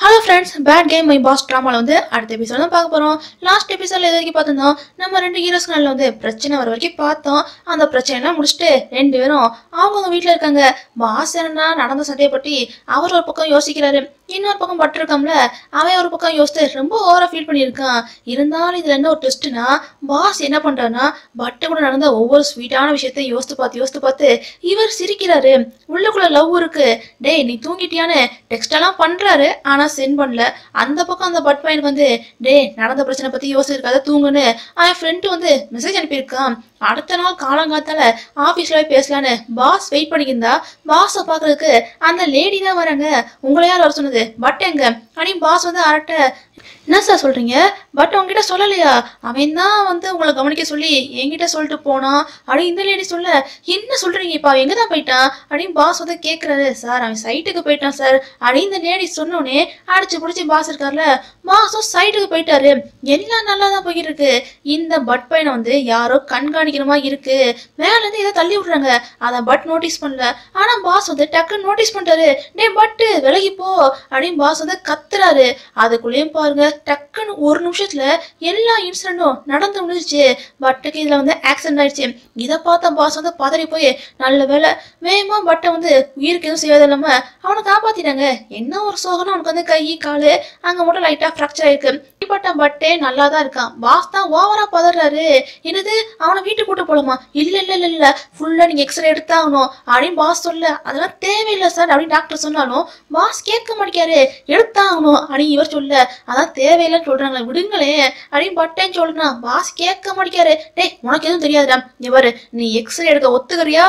Hello friends, bad game my boss ட்ராமாவில் அடுத்த episode தான் பார்க்க போகிறோம். லாஸ்ட் எபிசோடில் எது வரைக்கும் பார்த்துருந்தோம், நம்ம ரெண்டு ஹீரோஸ்க்கு நல்ல பிரச்சனை வர வரைக்கும் பார்த்தோம். அந்த பிரச்சனைலாம் முடிச்சுட்டு ரெண்டு பேரும் அவங்க வீட்டில் இருக்காங்க. பாஸ் என்னன்னா நடந்த சண்டையை பற்றி அவர் ஒரு பக்கம் யோசிக்கிறாரு, இன்னொரு பக்கம் பட்டிருக்காம்ல அவன் ஒரு பக்கம் யோசித்து ரொம்ப ஓவரா ஃபீல் பண்ணியிருக்கான். இருந்தாலும் இதில் என்ன ஒரு டெஸ்ட்னா, பாஸ் என்ன பண்ணுறாருன்னா பட்டு கூட நடந்த ஒவ்வொரு ஸ்வீட்டான விஷயத்தையும் யோசித்து பார்த்து இவர் சிரிக்கிறாரு. உள்ளுக்குள்ள லவ் இருக்கு, டேய் நீ தூங்கிட்டியான்னு டெக்ஸ்டெல்லாம் பண்ணுறாரு. ஆனால் சென்ட் பண்ணல. அந்த பக்கம் அந்த பட் பையனுக்கு டே நடந்த பிரச்சனை பத்தி யோசிச்சிருக்காத தூங்குன்னு அவன் ஃப்ரெண்டு மெசேஜ் அனுப்பியிருக்கான். அடுத்த நாள் காலங்காத்தால ஆபீஸ்ல போய் பேசலான்னு பாஸ் வெயிட் பண்ணிக்கிருந்தா, பாஸை பாக்குறதுக்கு அந்த லேடி தான் வராங்க. உங்களை யார் வர சொன்னது, பட் எங்க அப்படின்னு பாஸ் அரட்ட, என்ன சார் சொல்றீங்க, பட் உங்ககிட்ட சொல்லலையா, அவன் தான் உங்களை கவனிக்க சொல்லி என்கிட்ட சொல்லிட்டு போனான் அப்படின்னு இந்த லேடி சொல்ல, என்ன சொல்றீங்க இப்ப அவன் எங்கதான் போயிட்டான் அப்படின்னு பாஸ் கேட்கறாரு. சார் அவன் சைட்டுக்கு போயிட்டான் சார் அப்படின்னு இந்த லேடி சொன்னோடனே அடிச்சு பிடிச்சி பாஸ் இருக்காருல, பாஸும் சைட்டுக்கு போயிட்டாரு. எல்லாம் நல்லா தான் போய்கிட்டு இருக்கு. இந்த பட் பையனை யாரோ கண்காணிக்கிற மாதிரி இருக்கு. மேல இருந்து இதை தள்ளி விடுறாங்க, அதை பட் நோட்டீஸ் பண்ணல. ஆனா பாஸ் டக்குன்னு நோட்டீஸ் பண்ணிட்டாரு. டே பட்டு விலகி போ அப்படின்னு பாஸ் கத்துறாரு. அதுக்குள்ளேயும் பாருங்க டக்குன்னு ஒரு நிமிஷத்துல எல்லா இன்சிடென்டும் நடந்து முடிஞ்சிச்சு. பட்டுக்கு இதுல ஆக்சிடென்ட் ஆயிடுச்சு. இதை பார்த்தா பாஸ் பதறி போய் நல்ல வேலை வேகமா பட்டை உயிருக்கு எதுவும் செய்யாத இல்லாம அவனை காப்பாத்திட்டாங்க. என்ன ஒரு சோகனா அவனுக்கு கை காலு அங்க மட்டும் லைட்டா ஃப்ராக்சர் ஆயிருக்கு. பட்ட பட்டே நல்லா தான் இருக்கான். பாஸ் தான் ஓவரா பதறாரு. என்னது அவனை வீட்டுக்கு கூட்டு போலாமா, இல்ல இல்ல இல்ல இல்ல ஃபுல்லா நீங்க எக்ஸ்ரே எடுத்தாகணும் அப்படின்னு பாஸ் சொல்ல, அதெல்லாம் தேவையில்லை சார் அப்படின்னு டாக்டர் சொன்னாலும் பாஸ் கேட்க மாட்டேங்காரு. எடுத்தாகணும் அப்படின்னு இவர் சொல்ல, அதான் தேவையில்லைன்னு சொல்றாங்களே விடுங்களே அப்படின்னு பட்டேன்னு சொல்றான். பாஸ் கேட்க மாட்டேங்காரு. டே உனக்கு எதுவும் தெரியாதுடா, இவரு நீ எக்ஸ்ரே எடுக்க ஒத்துக்கிறியா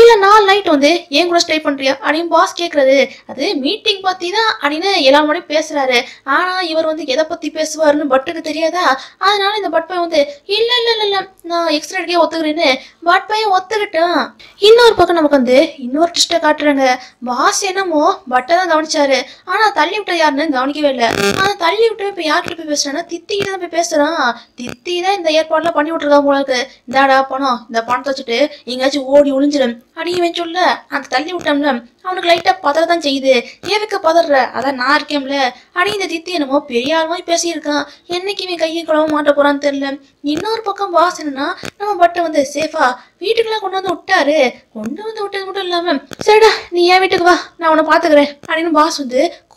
இல்ல 4 நைட் ஏன் கூட ஸ்டே பண்றியா அப்படின்னு பாஸ் கேட்கறது. அது மீட்டிங் பத்தி தான் அப்படின்னு எல்லாரும் முன்னாடி பேசுறாரு. ஆனா இவர் எதை பத்தி பேசுவாருன்னு பட்டுக்கு தெரியாதா. அதனால இந்த பட் பையன் இல்ல இல்ல இல்ல இல்ல நான் எக்ஸ்ரே எடுக்க ஒத்துக்கிறேன்னு பட் பையன் ஒத்துக்கிட்டான். இன்னொரு பக்கம் நமக்கு இன்னொரு ட்விஸ்ட காட்டுறாங்க. பாஸ் என்னமோ பட்டை தான் கவனிச்சாரு, ஆனா தள்ளி விட்ட யாருன்னு கவனிக்கவே இல்லை. ஆனா தள்ளி விட்டு இப்ப யார்கிட்ட போய் பேசுறான்னா தித்தி கிட்ட தான் போய் பேசுறான். தித்தி தான் இந்த ஏற்பாடுலாம் பண்ணி விட்டுருக்கா போல இருக்கு. இந்தாடா பணம், இந்த பணத்தை வச்சுட்டு எங்கேயாச்சும் ஓடி ஒளிஞ்சிடும் அப்படின்னு சொல்ல, அந்த தள்ளி விட்டோம்ல அவனுக்கு லைட்டா பதறதான் செய்யுது. எதுக்கு பதற, அதான் நான் இருக்கேன்ல அப்படின்னு இந்த தித்தி என்னமோ பெரிய ஆளுமாய் பேசியிருக்கான். என்னைக்குமே கையை குழம்ப மாட்ட போறான்னு தெரியல. இன்னொரு பக்கம் பாஸ் என்னன்னா நம்ம பட்டை சேஃபா வீட்டுக்கெல்லாம் கொண்டு விட்டாரு. கொண்டு விட்டது மட்டும் இல்லாம, சரிடா நீ என் வீட்டுக்கு வா நான் உன்னை பாத்துக்கிறேன் அப்படின்னு பாஸ்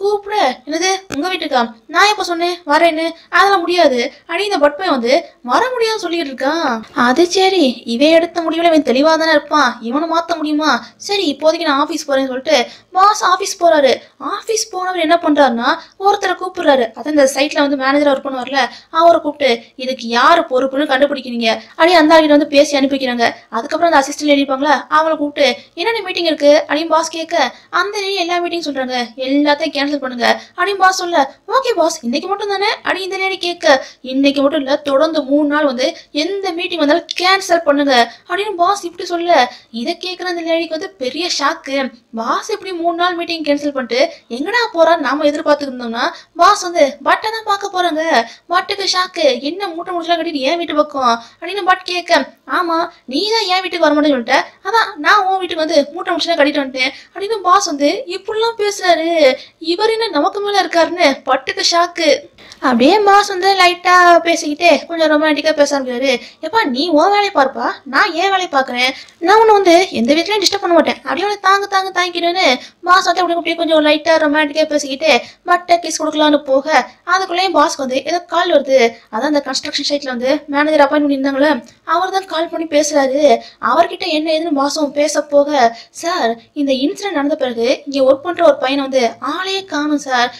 கூப்பிட, என்னது உங்க வீட்டுக்கா, நான் எப்ப சொன்னேன் வரேன்னு, அதெல்லாம் முடியாது அப்படின்னு இந்த பட் பையன் வர முடியாதுன்னு சொல்லிட்டு இருக்கான். அது சரி, இவன் எடுத்த முடிவுல இவன் தெளிவா தானே இருப்பான், இவனை மாத்த முடியுமா, சரி இப்போதைக்கு நான் ஆபீஸ் போறேன்னு சொல்லிட்டு பாஸ் ஆபீஸ் போறாரு. ஆபீஸ் போனவர் என்ன பண்றாருன்னா ஒருத்தரை கூப்பிடுறாரு. அதான் இந்த சைட்ல மேனேஜர் ஒர்க் பண்ணுவார்ல, அவரை கூப்பிட்டு இதுக்கு யாரு பொறுப்புன்னு கண்டுபிடிக்கிறீங்க அப்படி அந்த ஆகிட்ட பேசி அனுப்பிக்கிறாங்க. அதுக்கப்புறம் அந்த அசிஸ்டன்ட் எழுதிப்பாங்களா அவளை கூப்பிட்டு என்னென்ன மீட்டிங் இருக்கு அப்படின்னு பாஸ் கேட்க, அந்த எல்லா மீட்டிங் சொல்றாங்க, எல்லாத்தையும் கேன்சல் பண்ணுங்க அப்படின்னு பாஸ் சொல்ல, ஓகே பாஸ் இன்னைக்கு மட்டும் தானே அப்படி இந்த லேடி கேட்க, இன்னைக்கு மட்டும் இல்ல தொடர்ந்து 3 நாள் எந்த மீட்டிங் வந்தாலும் கேன்சல் பண்ணுங்க அப்படின்னு பாஸ் இப்படி சொல்ல, இதை கேட்கிற அந்த லேடிக்கு பெரிய ஷாக்கு. பாஸ் இப்படி 3 நாள் மீட்டிங் கேன்சல் பண்ணிட்டு எங்கடா போறான்னு நாம எதிர்பார்த்துட்டு இருந்தோம்னா பாஸ் பட்டை தான் பார்க்க போறாங்க. பட்டுக்கு ஷாக்கு, என்ன மூட்டை முடிச்சலாம் கட்டிட்டு ஏன் வீட்டு பக்கம் அப்படின்னு பட் கேட்க, ஆமா நீ தான் என் வீட்டுக்கு வர மாட்டேன்னு சொல்லிட்ட, அதான் நான் உன் வீட்டுக்கு மூட்டை முடிச்சுலாம் கட்டிட்டு வந்துட்டேன் அப்படின்னு பாஸ் இப்படிலாம் பேசுறாரு. இவர் என்ன நமக்கு மேல இருக்காருன்னு பட்டுக்கு ஷாக்கு. அப்படியே பாஸ் லைட்டா பேசிக்கிட்டே கொஞ்சம் ரொமான்டிக்கா பேச ஆரம்பிக்கிறாரு. எப்பா நீ உன் வேலையை பார்ப்பா, நான் ஏன் வேலையை பாக்குறேன், நான் உன்னை எந்த வீட்லயும் டிஸ்டர்ப் பண்ண மாட்டேன் அப்படியே தாங்கிடுவேன்னு பாஸ் அப்படியே கொஞ்சம் லைட்டா ரொமான்டிக்கா பேசிக்கிட்டே பட்டை கிஸ் கொடுக்கலான்னு போக, அதுக்குள்ளேயும் பாஸ்க்கு ஏதோ கால் வருது. அதான் அந்த கன்ஸ்ட்ரக்ஷன் சைட்ல மேனேஜர் அப்பாயின்ட் பண்ணியிருந்தாங்களே அவர் தான் கால் பண்ணி பேசுறாரு. அவர்கிட்ட என்ன ஏதுன்னு பாஸும் பேச போக, சார் இந்த இன்சிடென்ட் நடந்த பிறகு இங்க ஒர்க் பண்ற ஒரு பையனை ஆளையே காணும் சார்,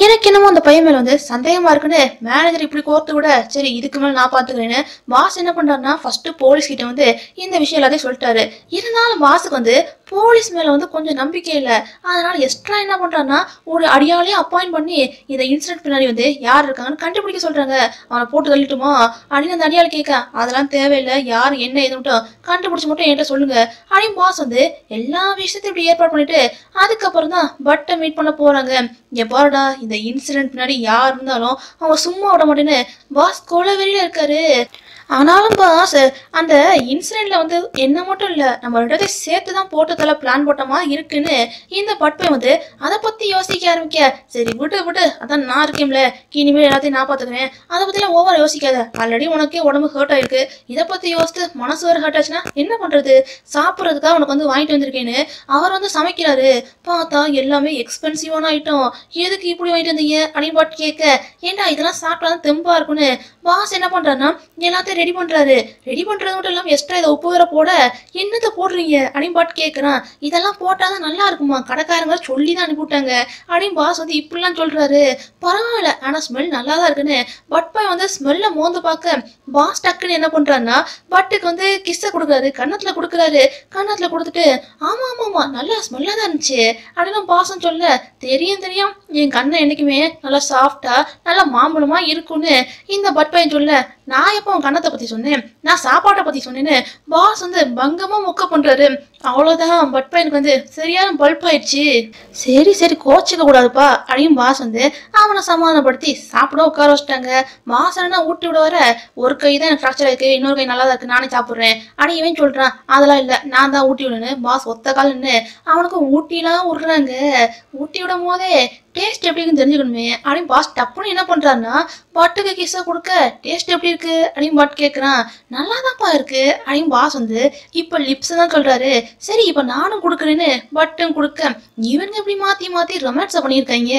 எனக்கு என்னமோ அந்த பையன் மேல சந்தேகமா இருக்குன்னு மேனேஜர் இப்படி கோர்த்து விட, சரி இதுக்கு மேல நான் பாத்துக்கிறேன்னு பாஸ் என்ன பண்றாருன்னா ஃபர்ஸ்ட் போலீஸ் கிட்ட இந்த விஷயம் எல்லாத்தையும் சொல்லிட்டாரு. இருந்தாலும் பாஸுக்கு போலீஸ் மேல கொஞ்சம் நம்பிக்கை இல்லை. அதனால எக்ஸ்ட்ரா என்ன பண்றாருன்னா ஒரு அடியாலே அப்பாயிண்ட் பண்ணி இந்த இன்சிடென்ட் பின்னாடி யார் இருக்காங்கன்னு கண்டுபிடிக்க சொல்றாங்க. அவனை போட்டு தள்ளிட்டுமா அப்படின்னு அந்த அடியாள் கேட்க, அதெல்லாம் தேவையில்லை, யார் என்ன எது மட்டும் கண்டுபிடிச்சு மட்டும் என்கிட்ட சொல்லுங்க அப்படின்னு பாஸ் எல்லா விஷயத்தையும் இப்படி ஏற்பாடு பண்ணிட்டு அதுக்கப்புறம் தான் பட்டை மீட் பண்ண போறாங்க. இங்க பாருடா இந்த இன்சிடென்ட் பின்னாடி யார் இருந்தாலும் அவங்க சும்மா விட மாட்டேன்னு பாஸ் கொலவெறியில இருக்காரு. ஆனாலும் பாஸ் அந்த இன்சிடென்ட்ல வந்து என்ன மட்டும் இல்ல நம்ம ரெண்டு சேர்த்து தான் போட்டதில் பிளான் போட்டோமா இருக்குன்னு இந்த பட்பை வந்து அதை பத்தி யோசிக்க ஆரம்பிக்க. சரி விட்டு விட்டு, அதான் நான் இருக்கேன்ல, இனிமேல் எல்லாத்தையும் நான் பார்த்துக்கிறேன், அதை பத்திலாம் ஓவரா யோசிக்காத. ஆல்ரெடி உனக்கே உடம்பு ஹர்ட் ஆயிருக்கு, இதை பத்தி யோசித்து மனசு வேறு ஹர்ட் ஆச்சுன்னா என்ன பண்றது? சாப்பிட்றதுக்காக உனக்கு வந்து வாங்கிட்டு வந்திருக்கேன்னு அவர் வந்து சமைக்கிறாரு. பார்த்தா எல்லாமே எக்ஸ்பென்சிவான ஐட்டம். எதுக்கு இப்படி வாங்கிட்டு வந்தீங்க அப்படின்னு பாட்டு கேட்க, ஏண்டா இதெல்லாம் சாப்பிட்டாதான் தெம்பா இருக்குன்னு பாஸ் என்ன பண்றாருன்னா எல்லாத்தையும் ரெடி பண்றாரு. ரெடி பண்றது மட்டும் இல்லாம எக்ஸ்ட்ரா இதை உப்பு வேற போட, என்னத்தை போடுறீங்க அப்படின்னு பாட்டு கேட்கறான். இதெல்லாம் போட்டாதான் நல்லா இருக்குமா, கடைக்காரங்க சொல்லி தான் அனுப்பிவிட்டாங்க அப்படின்னு பாஸ் வந்து இப்படிலாம் சொல்றாரு. பரவாயில்ல, ஆனா ஸ்மெல் நல்லா தான் இருக்குன்னு பட்பாய் வந்து ஸ்மெல்ல மோந்து பார்க்க பாஸ் டக்குன்னு என்ன பண்றாருன்னா பட்டுக்கு வந்து கிஸ்ஸை கொடுக்குறாரு, கன்னத்துல கொடுக்குறாரு. கன்னத்துல கொடுத்துட்டு ஆமா ஆமா ஆமா நல்லா ஸ்மெல்லா தான் இருந்துச்சு அப்படின்னு பாசம் சொல்ல, தெரியும் தெரியும் என் கண்ணை என்னைக்குமே நல்லா சாஃப்டா நல்லா மாம்பழமா இருக்குன்னு இந்த பட்பாயன் சொல்ல, நான் எப்போ உன் கண்ணத்தை பத்தி சொன்னேன், நான் சாப்பாட்டை பத்தி சொன்னேன்னு பாஸ் வந்து பங்கமா மொக்க பண்றாரு. அவ்வளவுதான், பட்பாயனுக்கு வந்து சரியான பல்ப் ஆயிடுச்சு. சரி சரி கோச்சிக்க கூடாதுப்பா அப்படின்னு பாஸ் வந்து அவனை சமாதானப்படுத்தி சாப்பிட உட்கார வச்சுட்டாங்க. பாஸ் என்ன ஊட்டி விட வர, ஒரு கை தான் எனக்கு ஃப்ராக்சர் ஆயிருக்கு, இன்னொரு கை நல்லா தான் இருக்கு, நானே சாப்பிட்றேன் அப்படின்னு இவன் சொல்றான். அதெல்லாம் இல்லை, நான் தான் ஊட்டி விடுன்னு பாஸ் ஒத்த கால்னு அவனுக்கு ஊட்டிலாம் விடுறாங்க. ஊட்டி விடும் போதே டேஸ்ட் எப்படி இருக்குன்னு தெரிஞ்சுக்கணுமே அப்படின்னு பாஸ் டப்புன்னு என்ன பண்றாருன்னா பட்டுக்கு கிஸ்ஸை கொடுக்க, டேஸ்ட் எப்படி இருக்கு அப்படின்னு பட் கேட்குறான். நல்லா தான்ப்பா இருக்கு அப்படின்னு பாஸ் வந்து இப்போ லிப்ஸ் தான் சொல்றாரு. சரி இப்போ நானும் கொடுக்குறேன்னு பட்டும் கொடுக்க, இவங்க எப்படி மாத்தி மாத்தி ரொமான்ஸை பண்ணியிருக்காங்க.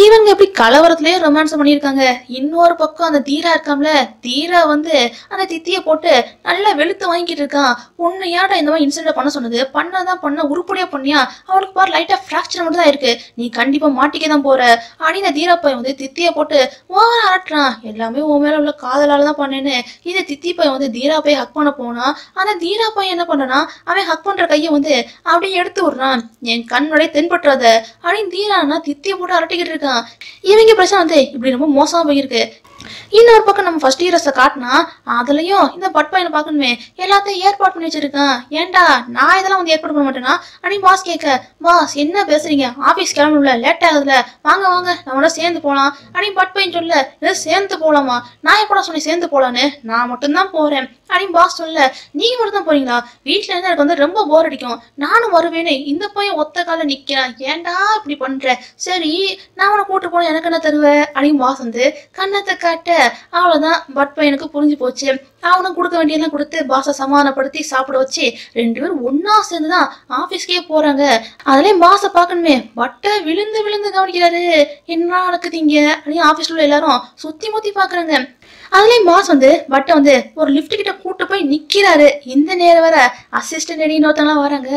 இவங்க எப்படி கலவரத்துலயே ரொமான்ஸ் பண்ணியிருக்காங்க. இன்னொரு பக்கம் அந்த தீரா இருக்காம்ல, தீரா வந்து அந்த தித்தியை போட்டு நல்லா வெளுத்து வாங்கிட்டு இருக்கான். உன்னையாடா இந்த மாதிரி இன்சிடென்ட் பண்ண சொன்னது, பண்ணதான் பண்ண உருப்படியா பண்ணியா, அவளுக்கு பாரு லைட்டா ஃப்ராக்சர் மட்டும் தான் இருக்கு, நீ கண்டிப்பா மாட்டிக்க தான் போற அப்படின்னு தீரா பையன் வந்து தித்தியை போட்டு ஓவரா ஆட்டுறான். எல்லாமே உன் மேல உள்ள காதலால தான் பண்ணேன்னு இந்த தித்தி பையன் வந்து தீரா போய் ஹக் பண்ண போனா, அந்த தீரா பையன் என்ன பண்றானா அவன் ஹக் பண்ற கையை வந்து அப்படியே எடுத்து விடுறான். என் கண்ணுடைய தென்பற்றாத அப்படின்னு தீரானா தித்தியை போட்டு அரட்டிக்கிட்டு இருக்கான். இவங்க பிரச்சனை வந்து இப்படி ரொம்ப மோசமா போயிருக்கு. இன்னொரு பக்கம் நம்ம ஃபர்ஸ்ட் ஹீரோஸை காட்டினா அதுலயும் இந்த பட்பாயனை பார்க்கணுமே, எல்லாத்தையும் ஏற்பாடு பண்ணி வச்சிருக்கான். ஏன்டா நான் இதெல்லாம் வந்து ஏற்பாடு பண்ண மாட்டேன்னா அப்படின்னு பாஸ் கேட்க, பாஸ் என்ன பேசுறீங்க, ஆபீஸ் கிளம்பணும்ல, லேட் ஆகுதுல, வாங்க வாங்க நம்மளோட சேர்ந்து போலாம் அப்படின்னு பட்பாயன் சொல்ல, இது சேர்ந்து போலாமா, நான் எப்படா சொன்னேன் சேர்ந்து போலான்னு, நான் மட்டும்தான் போறேன் அப்படின்னு பாஸ் சொல்ல, நீங்க மட்டும் தான் போறீங்களா, வீட்டுல இருந்து எனக்கு வந்து ரொம்ப போர் அடிக்கும், நானும் வருவேன்னு இந்த பையன் ஒத்த கால நிக்கிறான், ஏன்டா இப்படி பண்ற, சரி நான் உன கூட்டு போன எனக்கு என்ன தருவேன் அப்படின்னு பாஸ் வந்து கண்ணத்தை காட்ட, அவ்வளவுதான் பட் பையனுக்கு புரிஞ்சு போச்சு. அவனும் கொடுக்க வேண்டியெல்லாம் கொடுத்து பாஸை சமாதானப்படுத்தி சாப்பிட வச்சு ரெண்டு பேரும் ஒன்னா சேர்ந்துதான் ஆபீஸ்க்கே போறாங்க. அதுலயும் பாஸை பார்க்கணுமே, பட்டை விழுந்து விழுந்து கவனிக்கிறாரு, என்ன நடக்குதுங்க அப்படின்னு ஆபீஸ்ல உள்ள எல்லாரும் சுத்தி முத்தி பாக்குறாங்க. அதுலயும் பாஸ் வந்து பட்டை வந்து ஒரு லிப்ட் கிட்ட கூட்டு போய் நிக்கிறாரு. இந்த நேரம் வர அசிஸ்டன்ட் ரெடி இன்னொருத்தவங்களாம் வராங்க.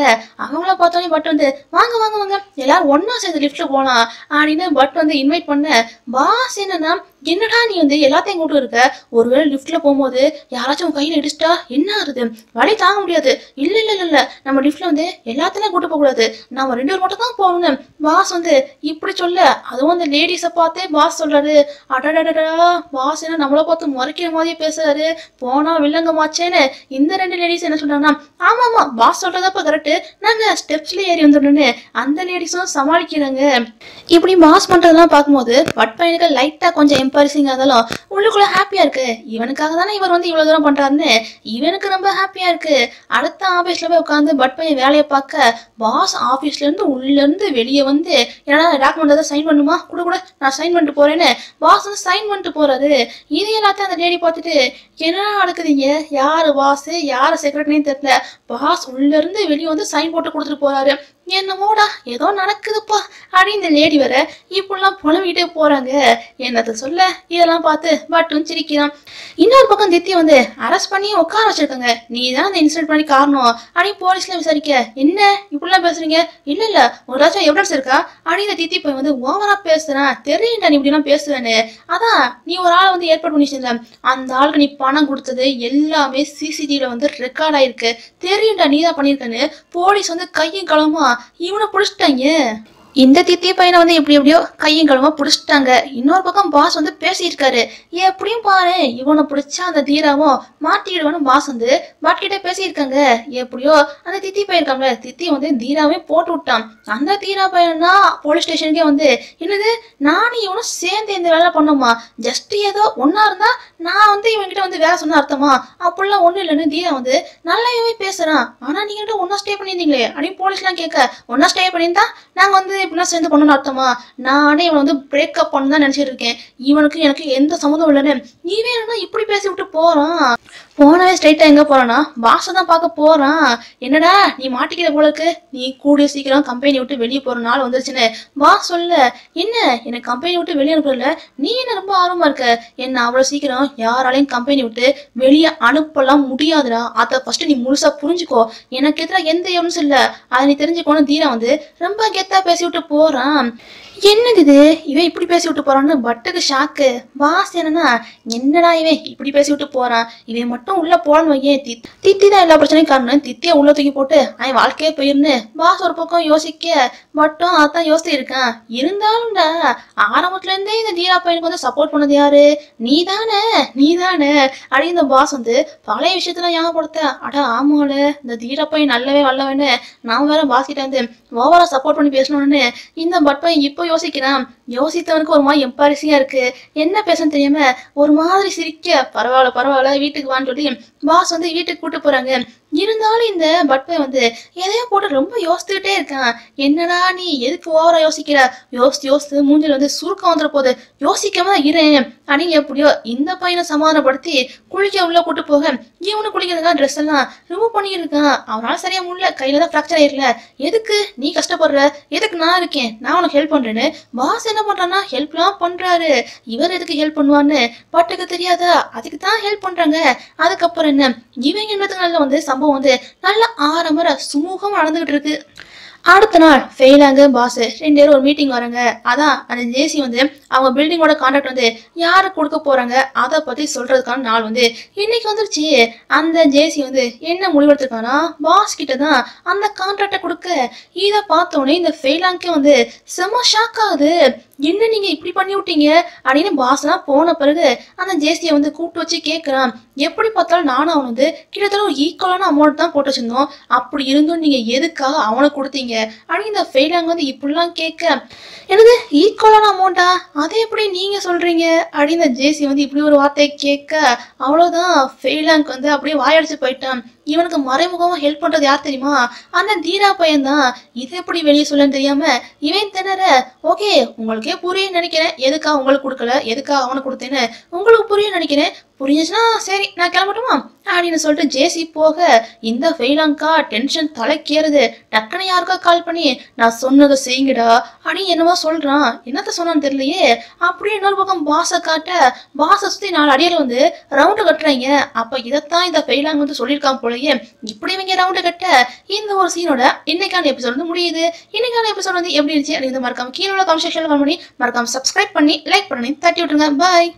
அவங்கள பார்த்தோன்னே பட் வந்து வாங்க வாங்க வாங்க எல்லாரும் ஒன்னா சேர்ந்து லிப்ட்ல போலாம் அப்படின்னு பட் வந்து இன்வைட் பண்ண, பாஸ் என்னன்னா என்னடா நீ வந்து எல்லாத்தையும் கூட்டு இருக்க, ஒருவேளை லிப்ட்ல போகும்போது யாராச்சும் உன் கையில இடிச்சிட்டா என்ன ஆகுது, வழி தாங்க முடியாது, இல்ல இல்ல இல்ல இல்ல நம்ம லிப்ட்ல வந்து எல்லாத்தையும் கூட்டு போக கூடாது, நம்ம ரெண்டு பேர் மட்டும் தான் போகணும் பாஸ் வந்து இப்படி சொல்ல, அதுவும் அந்த லேடிஸை பார்த்தே பாஸ் சொல்றாரு, அடடடா பாஸ் என்ன நம்மளை பார்த்து முறைக்கிற மாதிரியே பேசுறாரு, போனா வில்லங்கமாச்சேன்னு இந்த ரெண்டு லேடிஸ் என்ன சொல்றாங்கன்னா, ஆமா ஆமா பாஸ் சொல்றதப்ப கரெக்ட், நாங்க ஸ்டெப்ஸ்ல ஏறி வந்துடணும்னு அந்த லேடிஸும் சமாளிக்கிறாங்க. இப்படி பாஸ் பண்றதெல்லாம் பார்க்கும்போது பட் பையனுக்கு லைட்டா கொஞ்சம் எம்பரிசிங் ஆனாலும் உள்ளுக்குள்ள ஹாப்பியா இருக்கு. இவனுக்காக தானே இவர் வந்து இவ்வளவு தூரம் பண்றாருன்னு இவனுக்கு ரொம்ப ஹாப்பியா இருக்கு. அடுத்த ஆபீஸ்ல போய் உட்காந்து பட் பையன் வேலையை பார்க்க, பாஸ் ஆபீஸ்ல இருந்து உள்ள இருந்து வெளியே வந்து என்னடா டாக்குமெண்ட் ஏதாவது சைன் பண்ணுமா, கூட கூட நான் சைன் பண்ணிட்டு போறேன்னு பாஸ் வந்து சைன் பண்ணிட்டு போறாரு. இது எல்லாத்தையும் அந்த லேடி பார்த்துட்டு என்ன நடக்குதுங்க, யாரு பாஸ் யாரு செக்ரட்டரின்னு தெரியல, பாஸ் உள்ள இருந்து வெளியே வந்து சைன் போட்டு கொடுத்துட்டு போறாரு. என்னமோடா ஏதோ நடக்குதுப்பா அப்படின்னு இந்த லேடி வர இப்படிலாம் புலம்பிக்கிட்டே போறாங்க. என்னத்த சொல்ல, இதெல்லாம் பார்த்து பட்டும் சிரிக்கிறான். இன்னொரு பக்கம் தித்தி வந்து அரெஸ்ட் பண்ணி உட்கார வச்சிருக்காங்க. நீ தான் அந்த இன்சிடென்ட் பண்ணி காரணம் அப்படின்னு போலீஸ்ல விசாரிக்க, என்ன இப்படிலாம் பேசுறீங்க, இல்ல இல்ல ஒரு எவிடன்ஸ் இருக்கா அப்படின்னு இந்த தித்தி போய் வந்து ஓவரா பேசுறேன், தெரியுண்டா நீ இப்படிலாம் பேசுவேன்னு, அதான் நீ ஒரு ஆளை வந்து ஏற்பாடு பண்ணி வச்சிருந்த, அந்த ஆளுக்கு நீ பணம் கொடுத்தது எல்லாமே சிசிடிவில வந்து ரெக்கார்ட் ஆயிருக்கு, தெரியுண்டா நீ தான் பண்ணியிருக்கன்னு போலீஸ் வந்து கையும் களமா இவனை பிடிச்சிட்டாங்க. இந்த தித்தி பையனை வந்து எப்படியோ கையும் களமா பிடிச்சிட்டாங்க. இன்னொரு பக்கம் பாஸ் வந்து பேசியிருக்காரு. எப்படியும் பாரு இவனை பிடிச்சா அந்த தீராவும் மாட்டிடுவானு பாஸ் வந்து பாட்கிட்ட பேசியிருக்காங்க. எப்படியோ அந்த தித்தி பையன் இருக்காங்க, தித்தி வந்து தீராவே போட்டு விட்டான். அந்த தீரா பையனா போலீஸ் ஸ்டேஷனுக்கே வந்து என்னது நானும் இவனும் சேர்ந்து இந்த வேலை பண்ணோமா, ஜஸ்ட் ஏதோ ஒன்னா இருந்தா நான் வந்து இவன்கிட்ட வந்து வேலை சொன்ன அர்த்தமா, அப்படிலாம் ஒண்ணு இல்லைன்னு தீரா வந்து நல்லாவே பேசுறான். ஆனா நீங்க ஒன்னா ஸ்டே பண்ணியிருந்தீங்களே அப்படின்னு போலீஸ் எல்லாம் கேட்க, ஒன்னா ஸ்டே பண்ணியிருந்தா நாங்க வந்து இப்படிலாம் சேர்ந்து பண்ணணும் அர்த்தமா, நானே இவனை வந்து பிரேக்கப் பண்ணு தான் நினைச்சிட்டு இருக்கேன், இவனுக்கு எனக்கு எந்த சம்மந்தம் இல்லைன்னு இவன் இப்படி பேசி விட்டு போறான். போனவே ஸ்ட்ரைட்டா எங்க போறானா பாஸை தான் பார்க்க போறான். என்னடா நீ மாட்டிக்கிற போல இருக்கு, நீ கூடிய சீக்கிரம் கம்பெனி விட்டு வெளியே போற நாள் வந்துருச்சுன்னு பாஸ் சொல்ல, என்ன எனக்கு கம்பெனி விட்டு வெளியே அனுப்பல, நீ என்ன ரொம்ப ஆர்வமா இருக்க, என்ன அவ்வளவு சீக்கிரம் யாராலையும் கம்பெனி விட்டு வெளியே அனுப்பலாம் முடியாதுடா, அதை ஃபர்ஸ்ட் நீ முழுசா புரிஞ்சுக்கோ, எனக்கு எதிராக எந்த எவனும் இல்ல, அதை நீ தெரிஞ்சுக்கோன்னு தீரா வந்து ரொம்ப கெத்தா பேசி விட்டு போறான். என்னது இது இவன் இப்படி பேசி விட்டு போறான்னு பட்டுக்கு ஷாக்கு. பாஸ் என்னடா இவன் இப்படி பேசி விட்டு போறான், இவன் மட்டும் உள்ள போறான்னு வையே தித்தி தான் எல்லா பிரச்சனையும் காரணம், தித்திய உள்ள தூக்கி போட்டு அவன் வாழ்க்கையே போயிருன்னு பாஸ் ஒரு பக்கம் யோசிக்க மட்டும் அதான் யோசித்து இருக்கான். இருந்தாலும்டா ஆரம்பத்துல இருந்தே இந்த தீரா பையனுக்கு வந்து சப்போர்ட் பண்ணது யாரு, நீதானே அப்படின்னு இந்த பாஸ் வந்து பழைய விஷயத்துல ஞாபகப்படுத்த, அட ஆமால இந்த தீரா பையன் நல்லவே வல்லவன்னு நான் வேற பாஸ் கிட்ட வந்து ஓவரா சப்போர்ட் பண்ணி பேசணும்னு இந்த பட் பையன் இப்போ யோசிக்கிறான். யோசித்தவனுக்கு ஒரு மாதிரி எம்பாரிசியா இருக்கு, என்ன பேசன்னு தெரியாம ஒரு மாதிரி சிரிக்க, பரவாயில்ல வீட்டுக்கு வான்னு சொல்லி பாஸ் வந்து வீட்டுக்கு கூட்டு போறாங்க. இருந்தாலும் இந்த பட்பை வந்து எதையோ போட்டு ரொம்ப யோசித்துக்கிட்டே இருக்கான். என்னடா நீ எதுக்கு ஓவரா யோசிக்கிற, யோசித்து மூஞ்சில் வந்து சுருக்கம் வந்துட போகுது, யோசிக்காம இருறேன் அப்படின்னு எப்படியோ இந்த பையனை சமாதானப்படுத்தி குளிக்க உள்ள கூட்டு போக, இவனு குளிக்கிறதுக்காக ட்ரெஸ் எல்லாம் ரிமூவ் பண்ணியிருக்கான். அவனால சரியா முடியல, கையில தான் ஃப்ராக்சர் ஆயிரல, எதுக்கு நீ கஷ்டப்படுற, எதுக்கு நான் இருக்கேன், நான் உனக்கு ஹெல்ப் பண்றேன்னு பாஸ் என்ன பண்றான்னா ஹெல்ப்லாம் பண்றாரு. இவர் எதுக்கு ஹெல்ப் பண்ணுவான்னு பட்டுக்கு தெரியாதா, அதுக்கு தான் ஹெல்ப் பண்றாங்க. அதுக்கப்புறம் என்ன இவங்க என்னத்துக்கு நல்ல வந்து சம்பவம் வந்து நல்ல ஆரம்பர சுமூகம் நடந்துகிட்டு இருக்கு. அடுத்த நாள் ஃபெயிலாங்க பாஸ் ரெண்டு பேரும் ஒரு மீட்டிங் வராங்க. அதான் அந்த ஜேசி வந்து அவங்க பில்டிங்கோட கான்ட்ராக்ட் வந்து யாருக்கு கொடுக்க போறாங்க அதை பத்தி சொல்றதுக்கான நாள் வந்து இன்னைக்கு வந்துருச்சு. அந்த ஜேசி வந்து என்ன முடிவெடுத்திருக்கானா பாஸ் கிட்ட தான் அந்த கான்ட்ராக்டை கொடுக்க. இதை பார்த்தோன்னே இந்த ஃபெயிலாங்கே வந்து செம ஷாக் ஆகுது. என்ன நீங்க இப்படி பண்ணி விட்டீங்க அப்படின்னு பாஸ்லாம் போன பிறகு அந்த ஜேசியை வந்து கூப்பிட்டு வச்சு கேட்கறான். எப்படி பார்த்தாலும் நானும் அவன் வந்து கிட்டத்தட்ட ஒரு ஈக்குவலான அமௌண்ட் தான் போட்டு வச்சிருந்தோம், அப்படி இருந்தும் நீங்க எதுக்காக அவனுக்கு கொடுத்தீங்க அப்படின்னு இந்த ஃபெயிலாங்க வந்து இப்படிலாம் கேட்க, என்னது ஈக்குவலான அமௌண்டா, அதை எப்படி நீங்க சொல்றீங்க அப்படின்னு இந்த ஜேசி வந்து இப்படி ஒரு வார்த்தையை கேட்க, அவ்வளவுதான் ஃபெயிலாங்க வந்து அப்படியே வாயடிச்சு போயிட்டான். இவனுக்கு மறைமுகமா ஹெல்ப் பண்றது யார் தெரியுமா, அந்த தீரா பையன் தான். இது எப்படி வெளியே சொல்லன்னு தெரியாம இவன் திணற. ஓகே உங்களுக்கே புரியும் நினைக்கிறேன், எதுக்காக உங்களுக்கு கொடுக்கல எதுக்காக அவனுக்கு கொடுத்தேன்னு உங்களுக்கு புரியும் நினைக்கிறேன், புரிஞ்சுச்சுன்னா சரி நான் கிளம்பட்டுமா அப்படின்னு சொல்லிட்டு ஜேசி போக, இந்த ஃபெயிலாங்கா டென்ஷன் தலைக்கேறுது. டக்குன்னு யாருக்கா கால் பண்ணி நான் சொன்னதை செய்யுங்கடா அப்படின்னு என்னவோ சொல்றான். என்னத்த சொன்னான்னு தெரியலையே. அப்படியே இன்னொரு பக்கம் பாஸை காட்ட, பாஸை சுத்தி 4 அடியில் வந்து ரவுண்டு கட்டுறாங்க. அப்ப இதைத்தான் இந்த ஃபெயிலாங்க வந்து சொல்லியிருக்கான் போலயே. இப்படி இவங்க ரவுண்டு கட்ட இந்த ஒரு சீனோட இன்னைக்கான எபிசோட் வந்து முடியுது. இன்னைக்கான எபிசோட் வந்து எப்படி இருந்துச்சு அப்படின்னு மறக்காம கீழே உள்ள கமெண்ட் செக்ஷன்ல கமெண்ட் பண்ணி மறக்காம சப்ஸ்கிரைப் பண்ணி லைக் பண்ணி தட்டி விட்டுருங்க. பாய்.